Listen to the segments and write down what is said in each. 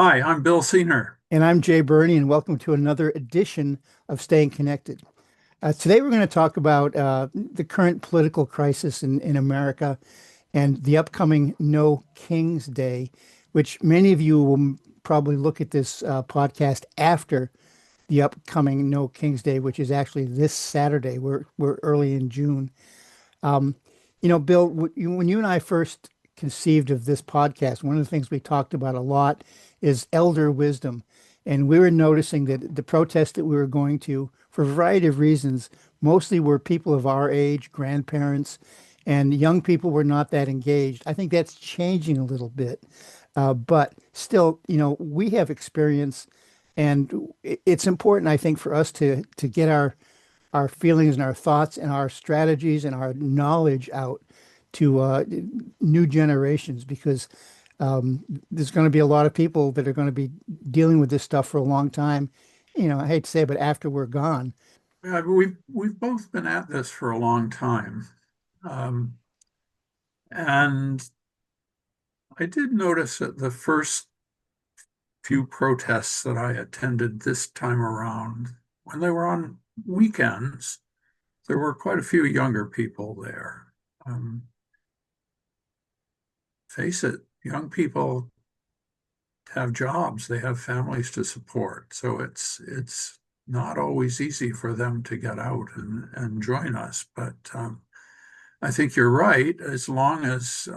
Hi, I'm Bill Siener. And I'm Jay Burney, and welcome to another edition of Staying Connected. Today, we're going to talk about the current political crisis in America and the upcoming No King's Day, which many of you will probably look at this podcast after the upcoming No King's Day, which is actually this Saturday. We're early in June. Um, Bill, when you and I first conceived of this podcast, one of the things we talked about a lot is elder wisdom. And we were noticing that the protests that we were going to, for a variety of reasons, mostly were people of our age, grandparents, and young people were not that engaged. I think that's changing a little bit. But still, we have experience, and it's important, I think, for us to get our feelings and our thoughts and our strategies and our knowledge out to new generations because there's going to be a lot of people that are going to be dealing with this stuff for a long time. I hate to say it, but after we're gone. We've both been at this for a long time. Um, and I did notice that the first few protests that I attended this time around, when they were on weekends, there were quite a few younger people there. Um, Face it, young people have jobs, they have families to support. So it's not always easy for them to get out and join us. But I think you're right. As long as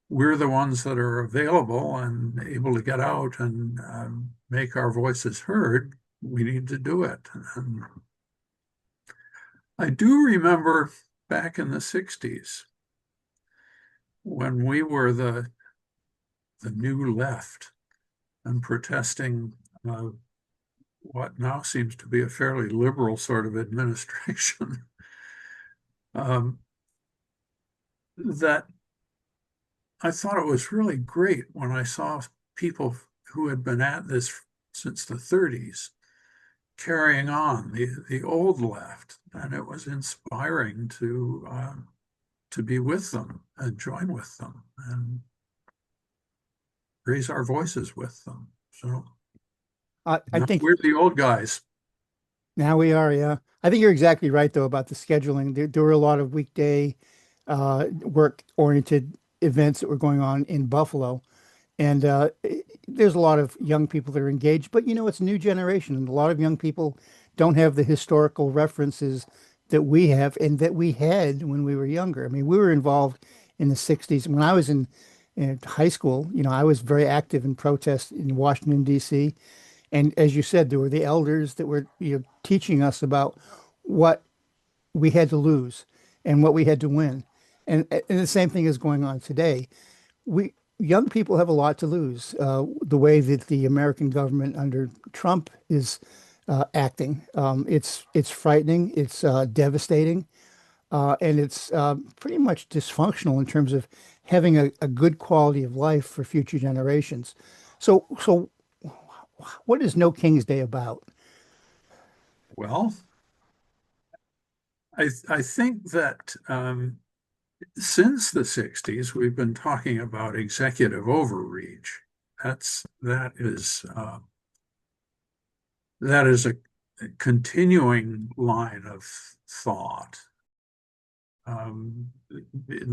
we're the ones that are available and able to get out and make our voices heard, we need to do it. And I do remember back in the 60s when we were the new left and protesting what now seems to be a fairly liberal sort of administration, um, that I thought it was really great when I saw people who had been at this since the 30s carrying on the old left, and it was inspiring to be with them and join with them and raise our voices with them. So I now think we're the old guys. now we are, yeah. I think you're exactly right, though, about the scheduling. There were a lot of weekday work-oriented events that were going on in Buffalo. And there's a lot of young people that are engaged, but it's a new generation, and a lot of young people don't have the historical references that we have and that we had when we were younger. I mean, we were involved in the 60s. When I was in high school, I was very active in protests in Washington, D.C. And as you said, there were the elders that were, teaching us about what we had to lose and what we had to win. And the same thing is going on today. We young people have a lot to lose. The way that the American government under Trump is acting, it's frightening, it's devastating, and it's pretty much dysfunctional in terms of having a good quality of life for future generations. So what is No King's Day about? Well, I think that since the 60s, we've been talking about executive overreach. That is a continuing line of thought. In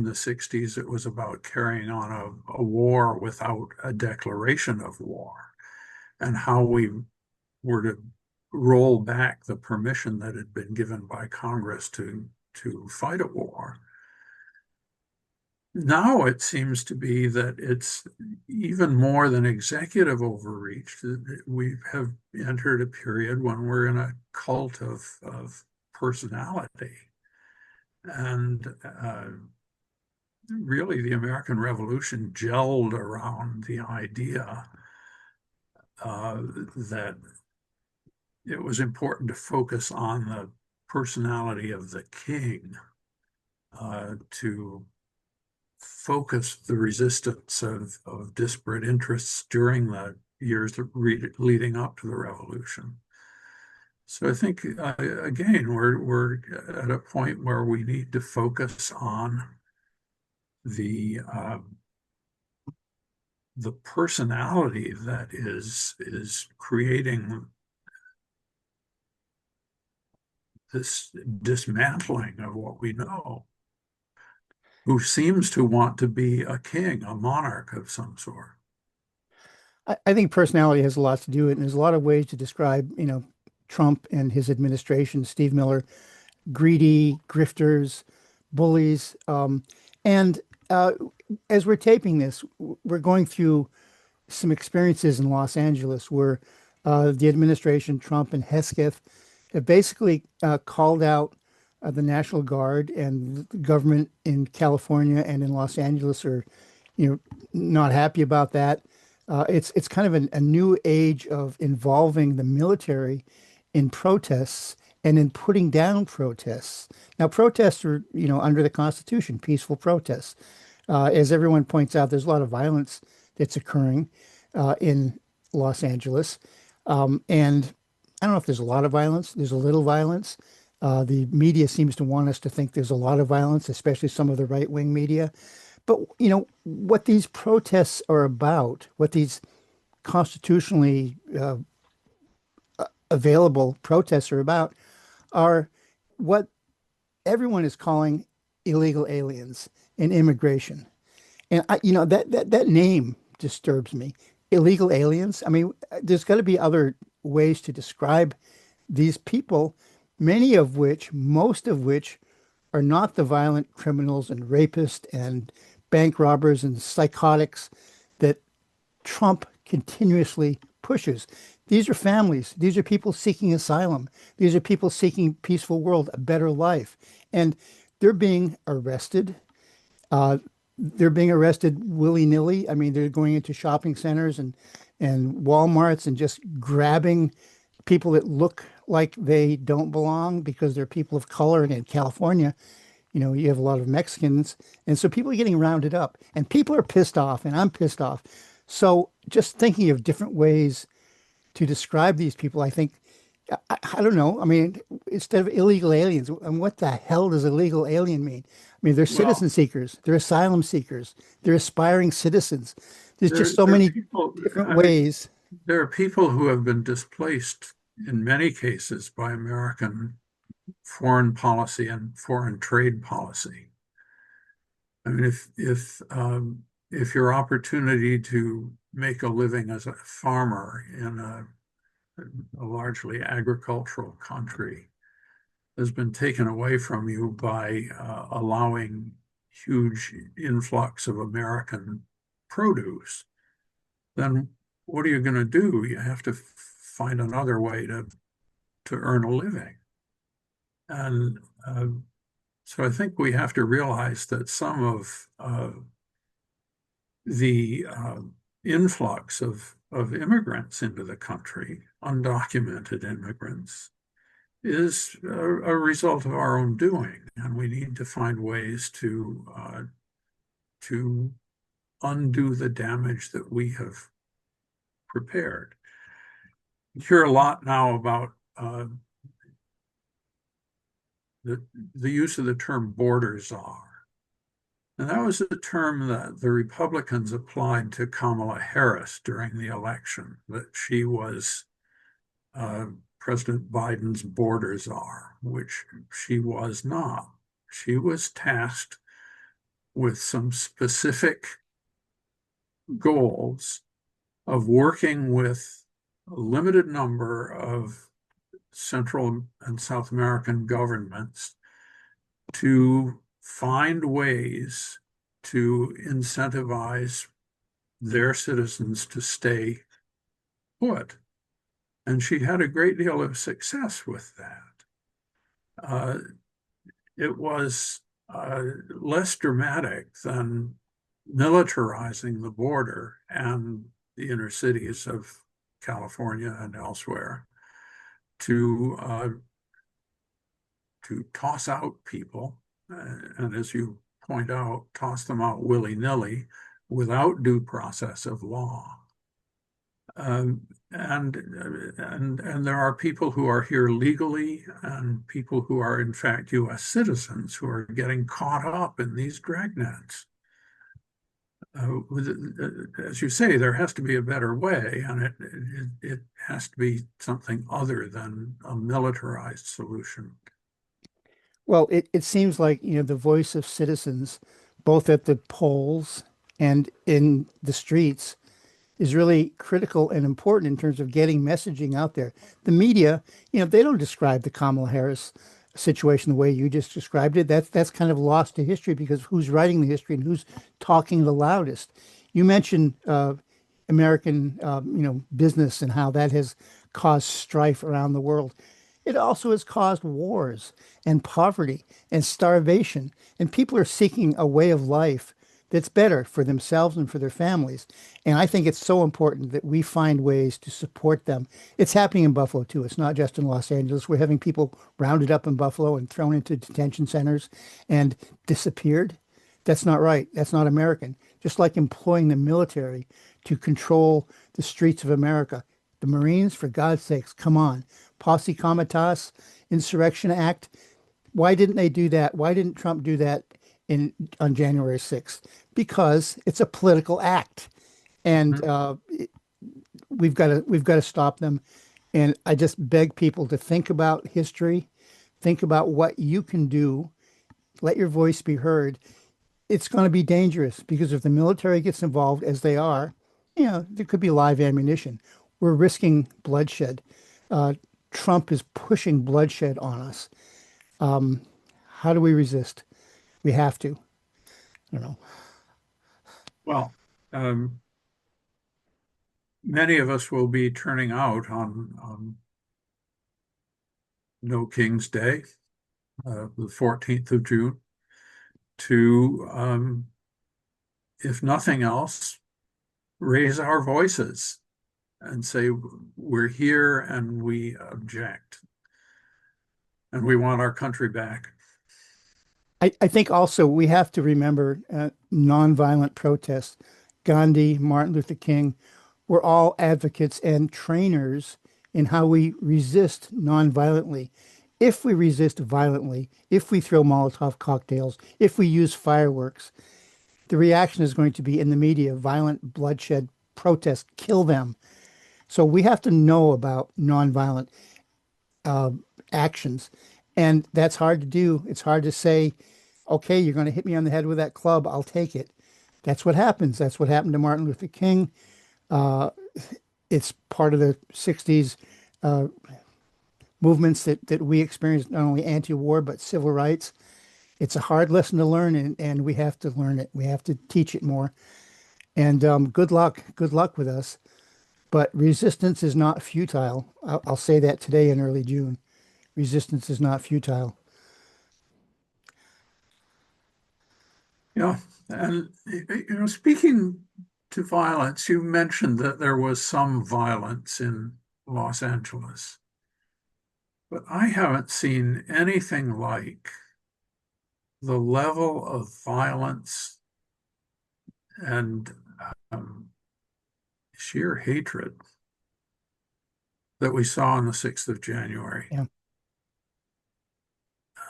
the 60s, it was about carrying on a war without a declaration of war and how we were to roll back the permission that had been given by Congress to fight a war. Now it seems to be that it's even more than executive overreach. We have entered a period when we're in a cult of personality. And really, the American Revolution gelled around the idea that it was important to focus on the personality of the king to focus the resistance of disparate interests during the years leading up to the revolution. So I think again we're at a point where we need to focus on the the personality that is creating this dismantling of what we know, who seems to want to be a king, a monarch of some sort. I think personality has a lot to do with it, and there's a lot of ways to describe, Trump and his administration, Steve Miller, greedy, grifters, bullies. And as we're taping this, we're going through some experiences in Los Angeles where the administration, Trump and Hesketh, have basically called out the National Guard, and the government in California and in Los Angeles are, you know, not happy about that. It's kind of a new age of involving the military in protests and in putting down protests. Now, protests are, under the Constitution, peaceful protests. As everyone points out, there's a lot of violence that's occurring in Los Angeles. And I don't know if there's a lot of violence. There's a little violence. The media seems to want us to think there's a lot of violence, especially some of the right-wing media. But, what these protests are about, what these constitutionally available protests are about, are what everyone is calling illegal aliens and immigration. And that name disturbs me. Illegal aliens. I mean, there's got to be other ways to describe these people, most of which are not the violent criminals and rapists and bank robbers and psychotics that Trump continuously pushes. These are families. These are people seeking asylum. These are people seeking peaceful world, a better life. And they're being arrested. They're being arrested willy-nilly. I mean, they're going into shopping centers and Walmarts and just grabbing people that look like they don't belong because they're people of color. And in California, you have a lot of Mexicans. And so people are getting rounded up and people are pissed off and I'm pissed off. So just thinking of different ways to describe these people, I think, I don't know. I mean, instead of illegal aliens, and what the hell does illegal alien mean? I mean, they're Well, citizen seekers, they're asylum seekers, they're aspiring citizens. There's just so there are many people, different I mean, ways. there are people who have been displaced in many cases by American foreign policy and foreign trade policy. I mean, if your opportunity to make a living as a farmer in a largely agricultural country has been taken away from you by allowing huge influx of American produce, then what are you going to do? You have to find another way to earn a living. And so I think we have to realize that some of the influx of immigrants into the country, undocumented immigrants, is a result of our own doing, and we need to find ways to undo the damage that we have prepared. You hear a lot now about the use of the term border czar. And that was a term that the Republicans applied to Kamala Harris during the election, that she was uh, President Biden's border czar, which she was not. She was tasked with some specific goals of working with a limited number of Central and South American governments to find ways to incentivize their citizens to stay put. And she had a great deal of success with that. Uh, it was less dramatic than militarizing the border and the inner cities of California and elsewhere to toss out people, and as you point out, toss them out without due process of law. And there are people who are here legally and people who are in fact U.S. citizens who are getting caught up in these dragnets. as you say, there has to be a better way, and it has to be something other than a militarized solution. Well, it seems like, the voice of citizens, both at the polls and in the streets, is really critical and important in terms of getting messaging out there. The media, they don't describe the Kamala Harris situation the way you just described it. That's kind of lost to history because who's writing the history and who's talking the loudest. You mentioned American, business and how that has caused strife around the world. It also has caused wars and poverty and starvation, and people are seeking a way of life that's better for themselves and for their families. And I think it's so important that we find ways to support them. It's happening in Buffalo too. It's not just in Los Angeles. We're having people rounded up in Buffalo and thrown into detention centers and disappeared. That's not right. That's not American. Just like employing the military to control the streets of America. The Marines, for God's sakes, come on. Posse Comitatus, Insurrection Act. Why didn't they do that? Why didn't Trump do that on January 6th? Because it's a political act, and Mhm. we've got to stop them. And I just beg people to think about history, think about what you can do, let your voice be heard. It's going to be dangerous because if the military gets involved, as they are, there could be live ammunition. We're risking bloodshed. Uh, Trump is pushing bloodshed on us. How do we resist? We have to. I don't know. Well, many of us will be turning out on No King's Day, the 14th of June, to, if nothing else, raise our voices and say, we're here and we object and we want our country back. I think also we have to remember nonviolent protests. Gandhi, Martin Luther King were all advocates and trainers in how we resist nonviolently. If we resist violently, if we throw Molotov cocktails, if we use fireworks, the reaction is going to be in the media, violent bloodshed, protest, kill them. So we have to know about nonviolent uh, actions. And that's hard to do. It's hard to say, okay, you're going to hit me on the head with that club. I'll take it. That's what happens. That's what happened to Martin Luther King. Uh, it's part of the 60s uh, movements that we experienced, not only anti-war, but civil rights. It's a hard lesson to learn, and we have to learn it. We have to teach it more. And good luck. Good luck with us. But resistance is not futile. I'll say that today in early June. Resistance is not futile. Yeah. And, speaking to violence, you mentioned that there was some violence in Los Angeles, but I haven't seen anything like the level of violence and um, sheer hatred that we saw on the 6th of January. Yeah.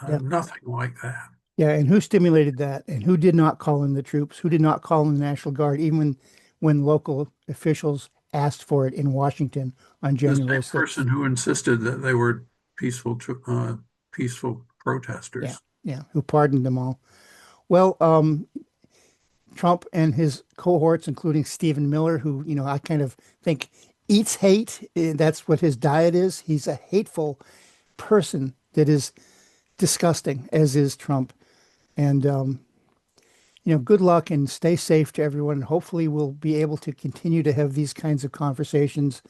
Yeah. Nothing like that. Yeah. And who stimulated that? And who did not call in the troops? Who did not call in the National Guard, even when local officials asked for it in Washington on The January same 6th? person who insisted that they were peaceful Yeah. protesters. Yeah. Who pardoned them all? Well, Trump and his cohorts, including Stephen Miller, who, I kind of think eats hate. That's what his diet is. He's a hateful person that is disgusting, as is Trump. And, good luck and stay safe to everyone. And hopefully we'll be able to continue to have these kinds of conversations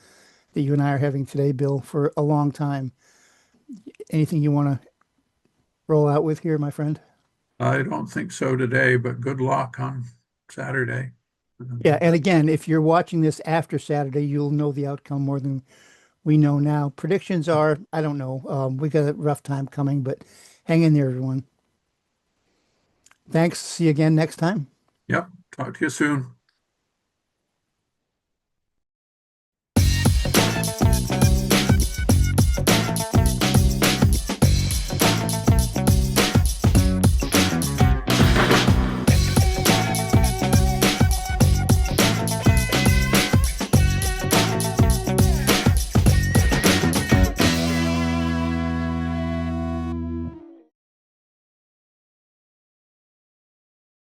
that you and I are having today, Bill, for a long time. Anything you want to roll out with here, my friend? I don't think so today, but good luck on Saturday. Yeah, and again, if you're watching this after Saturday, you'll know the outcome more than we know now. Predictions are, I don't know. We got a rough time coming, but hang in there, everyone. Thanks. See you again next time. Yep. Talk to you soon.